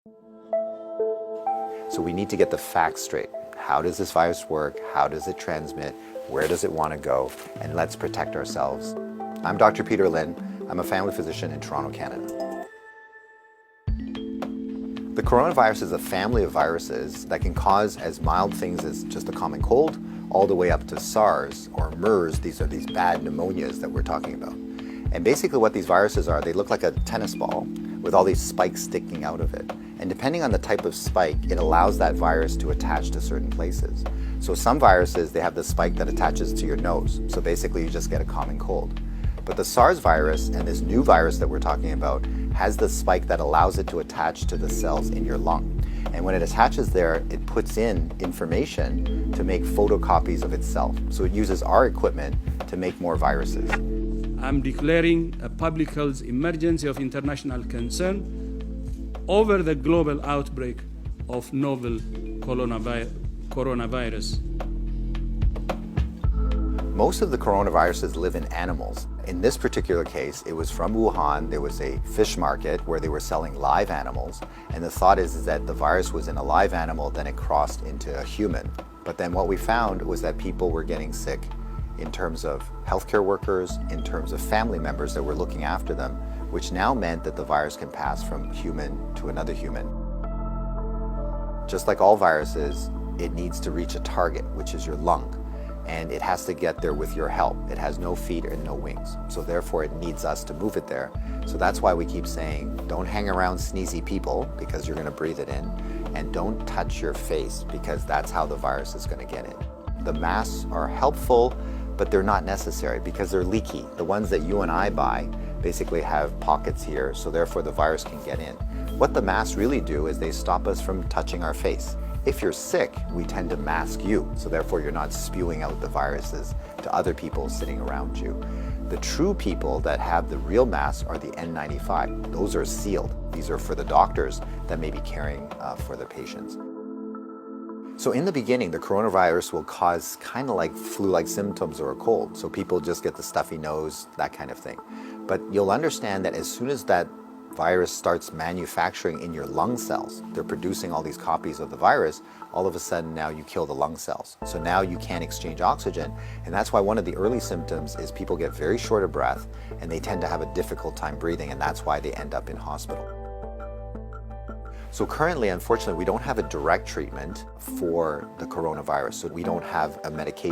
So we need to get the facts straight. How does this virus work? How does it transmit? Where does it want to go? And let's protect ourselves. I'm Dr. Peter Lin. I'm a family physician in Toronto, Canada. The coronavirus is a family of viruses that can cause as mild things as just a common cold, all the way up to SARS or MERS. These are these bad pneumonias that we're talking about. And basically what these viruses are, they look like a tennis ball with all these spikes sticking out of it. And depending on the type of spike, it allows that virus to attach to certain places. So some viruses, they have the spike that attaches to your nose. So basically you just get a common cold. But the SARS virus and this new virus that we're talking about has the spike that allows it to attach to the cells in your lung. And when it attaches there, it puts in information to make photocopies of itself. So it uses our equipment to make more viruses. I'm declaring a public health emergency of international concern over the global outbreak of novel coronavirus. Most of the coronaviruses live in animals. In this particular case, it was from Wuhan. There was a fish market where they were selling live animals. And the thought is that the virus was in a live animal, then it crossed into a human. But then what we found was that people were getting sick in terms of healthcare workers, in terms of family members that were looking after them, which now meant that the virus can pass from human to another human. Just like all viruses, it needs to reach a target, which is your lung. And it has to get there with your help. It has no feet and no wings. So therefore it needs us to move it there. So that's why we keep saying, don't hang around sneezy people because you're gonna breathe it in. And don't touch your face because that's how the virus is gonna get in. The masks are helpful, but they're not necessary because they're leaky. The ones that you and I buy basically have pockets here, so therefore the virus can get in. What the masks really do is they stop us from touching our face. If you're sick, we tend to mask you, so therefore you're not spewing out the viruses to other people sitting around you. The true people that have the real masks are the N95. Those are sealed. These are for the doctors that may be caring for the patients. So in the beginning, the coronavirus will cause kind of like flu-like symptoms or a cold. So people just get the stuffy nose, that kind of thing. But you'll understand that as soon as that virus starts manufacturing in your lung cells, they're producing all these copies of the virus, all of a sudden now you kill the lung cells. So now you can't exchange oxygen. And that's why one of the early symptoms is people get very short of breath and they tend to have a difficult time breathing, and that's why they end up in hospital. So currently, unfortunately, we don't have a direct treatment for the coronavirus. So we don't have a medication